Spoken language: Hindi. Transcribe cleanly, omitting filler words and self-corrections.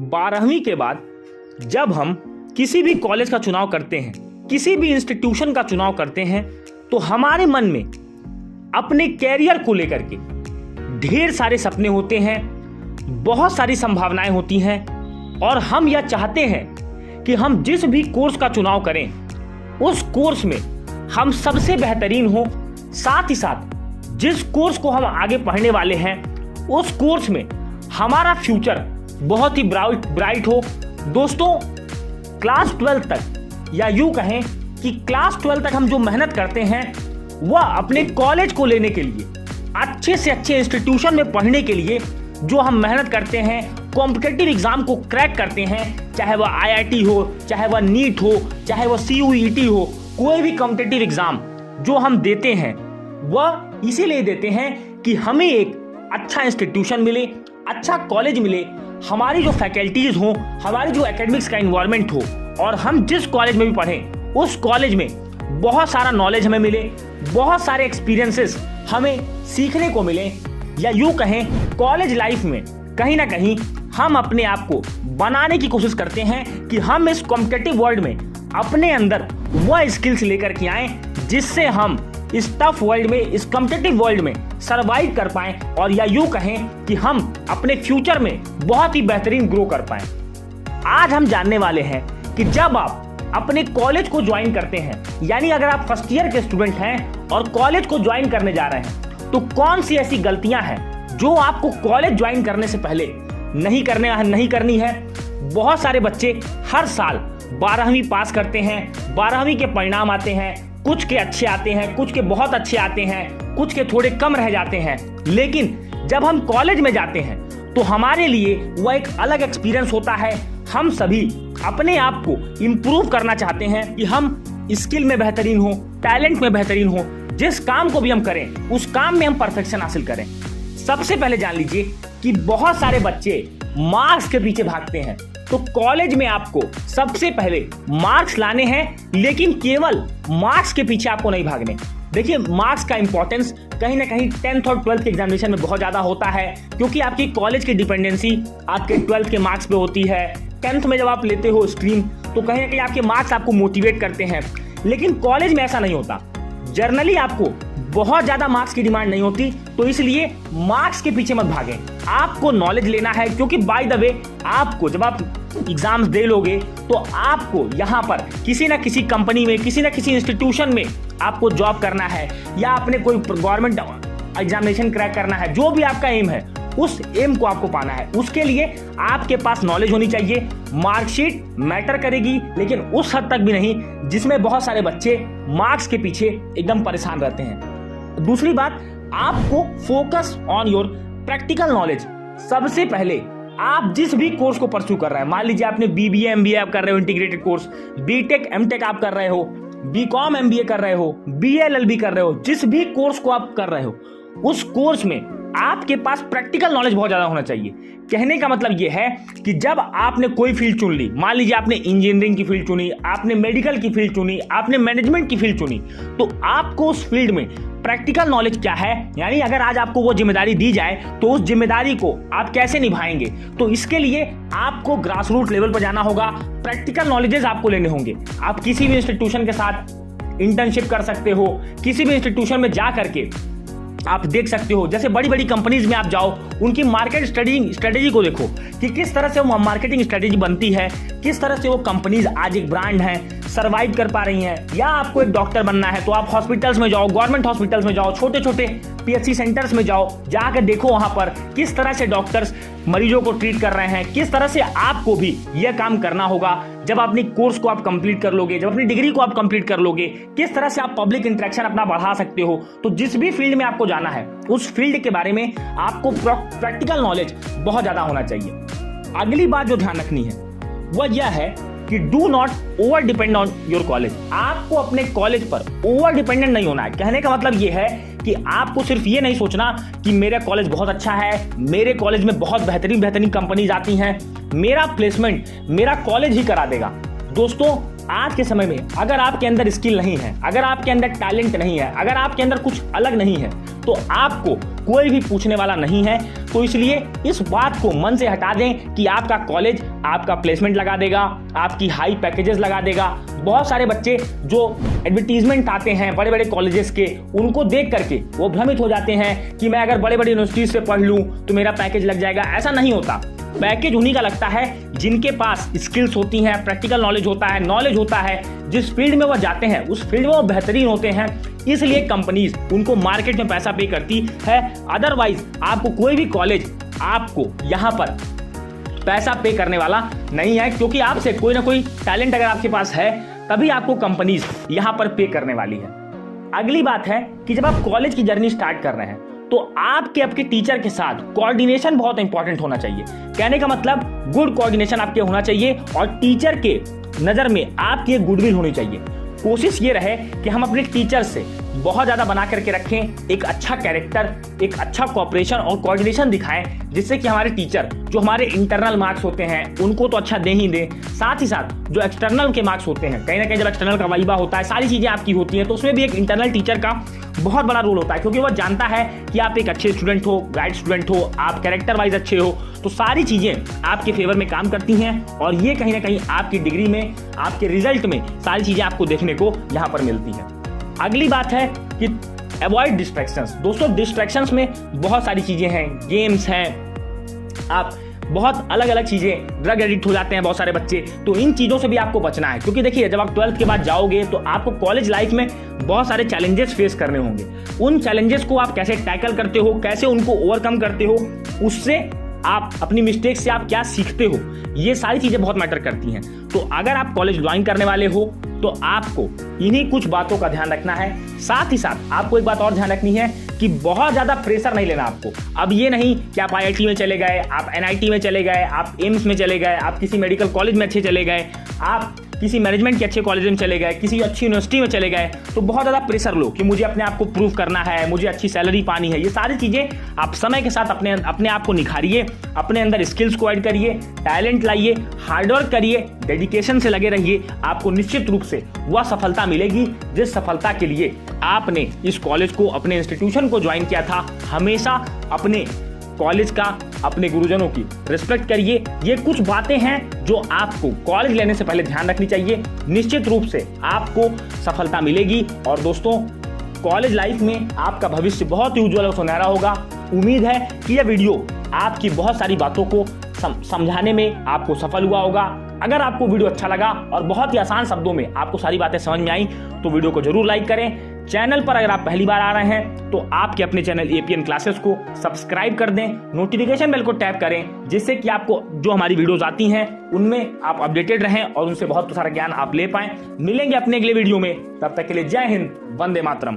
12वीं के बाद जब हम किसी भी कॉलेज का चुनाव करते हैं, किसी भी इंस्टीट्यूशन का चुनाव करते हैं, तो हमारे मन में अपने कैरियर को लेकर के ढेर सारे सपने होते हैं, बहुत सारी संभावनाएं होती हैं और हम यह चाहते हैं कि हम जिस भी कोर्स का चुनाव करें उस कोर्स में हम सबसे बेहतरीन हो। साथ ही साथ जिस कोर्स को हम आगे पढ़ने वाले हैं उस कोर्स में हमारा फ्यूचर बहुत ही ब्राइट हो। दोस्तों, क्लास 12 तक या यूं कहें कि क्लास 12 तक हम जो मेहनत करते हैं वह अपने कॉलेज को लेने के लिए, अच्छे से अच्छे इंस्टीट्यूशन में पढ़ने के लिए जो हम मेहनत करते हैं, कॉम्पिटिटिव एग्जाम को क्रैक करते हैं, चाहे वह IIT हो, चाहे वह नीट हो, चाहे वह CUET हो, कोई भी कॉम्पिटिटिव एग्जाम जो हम देते हैं वह इसीलिए देते हैं कि हमें एक अच्छा इंस्टीट्यूशन मिले, अच्छा कॉलेज मिले, हमारी जो फैकल्टीज हो, हमारी जो एकेडमिक्स का इन्वायरमेंट हो और हम जिस कॉलेज में भी पढ़ें उस कॉलेज में बहुत सारा नॉलेज हमें मिले, बहुत सारे एक्सपीरियंसेस हमें सीखने को मिले, या यूं कहें कॉलेज लाइफ में कहीं ना कहीं हम अपने आप को बनाने की कोशिश करते हैं कि हम इस कॉम्पिटिटिव वर्ल्ड में अपने अंदर वह स्किल्स लेकर के आए जिससे हम इस टफ वर्ल्ड में, इस कॉम्पिटिटिव वर्ल्ड में सर्वाइव कर पाएं और या यूं कहें कि हम अपने फ्यूचर में बहुत ही बेहतरीन ग्रो कर पाएं। आज हम जानने वाले हैं कि जब आप अपने कॉलेज को ज्वाइन करते हैं, यानी अगर आप फर्स्ट ईयर के स्टूडेंट हैं और कॉलेज को ज्वाइन करने जा रहे हैं, तो कौन सी ऐसी गलतियां हैं जो आपको कॉलेज ज्वाइन करने से पहले नहीं करनी है। बहुत सारे बच्चे हर साल 12वीं पास करते हैं, 12वीं के परिणाम आते हैं, कुछ के अच्छे आते हैं, कुछ के बहुत अच्छे आते हैं, कुछ के थोड़े कम रह जाते हैं, लेकिन जब हम कॉलेज में जाते हैं तो हमारे लिए वह एक अलग एक्सपीरियंस होता है। हम सभी अपने आप को इम्प्रूव करना चाहते हैं कि हम स्किल में बेहतरीन हो, टैलेंट में बेहतरीन हो, जिस काम को भी हम करें उस काम में हम परफेक्शन हासिल करें। सबसे पहले जान लीजिए कि बहुत सारे बच्चे मार्क्स के पीछे भागते हैं, तो कॉलेज में आपको सबसे पहले मार्क्स लाने हैं, लेकिन केवल मार्क्स के पीछे आपको नहीं भागने। देखिए, मार्क्स का इंपॉर्टेंस कहीं ना कहीं 10th और 12th के एग्जामिनेशन में बहुत ज्यादा होता है, क्योंकि आपकी कॉलेज की डिपेंडेंसी आपके 12th के मार्क्स पे होती है। 10th में जब आप लेते हो स्ट्रीम तो कहीं ना कहीं आपके मार्क्स आपको मोटिवेट करते हैं, लेकिन कॉलेज में ऐसा नहीं होता। जर्नली आपको बहुत ज्यादा मार्क्स की डिमांड नहीं होती, तो इसलिए मार्क्स के पीछे मत भागें। आपको नॉलेज लेना है, क्योंकि बाय द वे आपको जब आप एग्जाम्स दे लोगे तो आपको यहाँ पर किसी ना किसी कंपनी में, किसी ना किसी इंस्टीट्यूशन में आपको जॉब करना है या अपने कोई गवर्नमेंट एग्जामिनेशन क्रैक करना है। जो भी आपका एम है उस एम को आपको पाना है, उसके लिए आपके पास नॉलेज होनी चाहिए। मार्कशीट मैटर करेगी, लेकिन उस हद तक भी नहीं जिसमें बहुत सारे बच्चे मार्क्स के पीछे एकदम परेशान रहते हैं। दूसरी बात, आपको focus on your practical knowledge. सबसे पहले आप जिस भी कोर्स को परस्यू कर रहे हैं, मान लीजिए आपने BBA MBA आप कर रहे हो, इंटीग्रेटेड कोर्स, BTech MTech आप कर रहे हो, BCom MBA कर रहे हो, BA LLB कर रहे हो, जिस भी कोर्स को आप कर रहे हो उस कोर्स में आपके पास प्रैक्टिकल नॉलेज बहुत ज्यादा होना चाहिए। कहने का मतलब यह है कि जब आपने कोई फील्ड चुन ली, मान लीजिए आपने इंजीनियरिंग की फील्ड चुनी, आपने मेडिकल की फील्ड चुनी, आपने मैनेजमेंट की फील्ड चुनी, तो आपको उस फील्ड में प्रैक्टिकल नॉलेज क्या है, यानी अगर आज आपको वो जिम्मेदारी दी जाए तो उस जिम्मेदारी को आप कैसे निभाएंगे, तो इसके लिए आपको ग्रास रूट लेवल पर जाना होगा। प्रैक्टिकल नॉलेजेस आपको लेने होंगे। आप किसी भी इंस्टीट्यूशन के साथ इंटर्नशिप कर सकते हो, किसी भी इंस्टीट्यूशन में जा करके आप देख सकते हो। जैसे बड़ी बड़ी कंपनीज में आप जाओ, उनकी मार्केट स्ट्रेटेजी को देखो कि किस तरह से वो मार्केटिंग स्ट्रेटेजी बनती है, किस तरह से वो कंपनीज आज एक ब्रांड है, सर्वाइव कर पा रही हैं। या आपको एक डॉक्टर बनना है तो आप हॉस्पिटल्स में जाओ, गवर्नमेंट हॉस्पिटल्स में जाओ, छोटे छोटे PHC सेंटर्स में जाओ, जाकर देखो वहां पर किस तरह से डॉक्टर्स मरीजों को ट्रीट कर रहे हैं। किस तरह से आपको भी यह काम करना होगा जब अपनी कोर्स को आप कंप्लीट कर लोगे, जब अपनी डिग्री को आप कंप्लीट कर लोगे, किस तरह से आप पब्लिक इंटरेक्शन अपना बढ़ा सकते हो। तो जिस भी फील्ड में आपको जाना है उस फील्ड के बारे में आपको प्रैक्टिकल नॉलेज बहुत ज्यादा होना चाहिए। अगली बात जो ध्यान रखनी है वह यह है कि do not over depend on your college. आपको अपने कॉलेज पर ओवर डिपेंडेंट नहीं होना है। कहने का मतलब यह है कि आपको सिर्फ ये नहीं सोचना कि मेरा कॉलेज बहुत अच्छा है, मेरे कॉलेज में बहुत बेहतरीन कंपनीज आती हैं, मेरा प्लेसमेंट मेरा कॉलेज ही करा देगा। दोस्तों, आज के समय में अगर आपके अंदर स्किल नहीं है, अगर आपके अंदर टैलेंट नहीं है, अगर आपके अंदर कुछ अलग नहीं है, तो आपको कोई भी पूछने वाला नहीं है। तो इसलिए इस बात को मन से हटा दें कि आपका कॉलेज आपका प्लेसमेंट लगा देगा, आपकी हाई पैकेजेस लगा देगा। बहुत सारे बच्चे जो एडवर्टीजमेंट आते हैं बड़े बड़े कॉलेजेस के, उनको देख करके वो भ्रमित हो जाते हैं कि मैं अगर बड़े बड़े यूनिवर्सिटीज से पढ़ लूं तो मेरा पैकेज लग जाएगा। ऐसा नहीं होता। पैकेज उन्हीं का लगता है जिनके पास स्किल्स होती हैं, प्रैक्टिकल नॉलेज होता है, नॉलेज होता है, जिस फील्ड में वो जाते हैं उस फील्ड में वो बेहतरीन होते हैं। इसलिए कंपनीज उनको मार्केट में पैसा पे करती है। अदरवाइज आपको कोई भी कॉलेज आपको यहाँ पर पैसा पे करने वाला नहीं है, क्योंकि आपसे कोई ना कोई टैलेंट अगर आपके पास है तभी आपको कंपनीज यहाँ पर पे करने वाली है। अगली बात है कि जब आप कॉलेज की जर्नी स्टार्ट कर रहे हैं तो आपके टीचर के साथ कोऑर्डिनेशन बहुत इंपॉर्टेंट होना चाहिए। कहने का मतलब गुड कोऑर्डिनेशन आपके होना चाहिए और टीचर के नजर में आपकी एक गुडविल होनी चाहिए। कोशिश ये रहे कि हम अपने टीचर से बहुत ज्यादा बना करके रखें, एक अच्छा कैरेक्टर, एक अच्छा कोऑपरेशन और कोऑर्डिनेशन दिखाएं, जिससे कि हमारे टीचर जो हमारे इंटरनल मार्क्स होते हैं उनको तो अच्छा दे ही दें, साथ ही साथ जो एक्सटर्नल के मार्क्स होते हैं, कहीं ना कहीं जब एक्सटर्नल का वाइवा होता है, सारी चीजें आपकी होती हैं, तो उसमें भी एक इंटरनल टीचर का बहुत बड़ा रोल होता है, क्योंकि वो जानता है कि आप एक अच्छे स्टूडेंट हो, ब्राइट स्टूडेंट हो, आप कैरेक्टर वाइज अच्छे हो, तो सारी चीजें आपके फेवर में काम करती हैं और ये कहीं ना कहीं आपकी डिग्री में, आपके रिजल्ट में सारी चीजें आपको देखने को यहाँ पर मिलती हैं। अगली बात है कि अवॉइड डिस्ट्रैक्शंस। दोस्तों डिस्ट्रैक्शंस में बहुत सारी चीजें हैं, गेम्स हैं, आप बहुत अलग अलग चीजें, ड्रग एडिक्ट हो जाते हैं बहुत सारे बच्चे, तो इन चीजों से भी आपको बचना है। क्योंकि देखिए जब आप 12th के बाद जाओगे तो आपको कॉलेज लाइफ में बहुत सारे चैलेंजेस फेस करने होंगे। उन चैलेंजेस को आप कैसे टैकल करते हो, कैसे उनको ओवरकम करते हो, उससे आप अपनी मिस्टेक से आप क्या सीखते हो, ये सारी चीजें बहुत मैटर करती हैं। तो अगर आप कॉलेज ज्वाइन करने वाले हो तो आपको इन्हीं कुछ बातों का ध्यान रखना है। साथ ही साथ आपको एक बात और ध्यान रखनी है कि बहुत ज्यादा प्रेशर नहीं लेना आपको। अब ये नहीं कि आप IIT में चले गए, आप NIT में चले गए, आप एम्स में चले गए, आप किसी मेडिकल कॉलेज में अच्छे चले गए, आप किसी मैनेजमेंट के अच्छे कॉलेज में चले गए, किसी अच्छी यूनिवर्सिटी में चले गए, तो बहुत ज़्यादा प्रेशर लो कि मुझे अपने आप को प्रूव करना है, मुझे अच्छी सैलरी पानी है। ये सारी चीज़ें आप समय के साथ अपने आप को निखारिए, अपने अंदर स्किल्स को ऐड करिए, टैलेंट लाइए, हार्डवर्क करिए, डेडिकेशन से लगे रहिए। आपको निश्चित रूप से वह सफलता मिलेगी जिस सफलता के लिए आपने इस कॉलेज को, अपने इंस्टीट्यूशन को ज्वाइन किया था। हमेशा अपने कॉलेज का, अपने गुरुजनों की रिस्पेक्ट करिए। ये कुछ बातें हैं जो आपको कॉलेज लेने से पहले ध्यान रखनी चाहिए। निश्चित रूप से आपको सफलता मिलेगी। और दोस्तों कॉलेज लाइफ में आपका भविष्य बहुत ही उज्जवल और सुनहरा होगा। उम्मीद है कि यह वीडियो आपकी बहुत सारी बातों को समझाने में आपको सफल हुआ होगा। अगर आपको वीडियो अच्छा लगा और बहुत ही आसान शब्दों में आपको सारी बातें समझ में आई तो वीडियो को जरूर लाइक करें। चैनल पर अगर आप पहली बार आ रहे हैं तो आपके अपने चैनल APN क्लासेस को सब्सक्राइब कर दें, नोटिफिकेशन बेल को टैप करें, जिससे कि आपको जो हमारी वीडियोस आती हैं उनमें आप अपडेटेड रहें और उनसे बहुत सारा ज्ञान आप ले पाएं। मिलेंगे अपने अगले वीडियो में, तब तक के लिए जय हिंद, वंदे मातरम।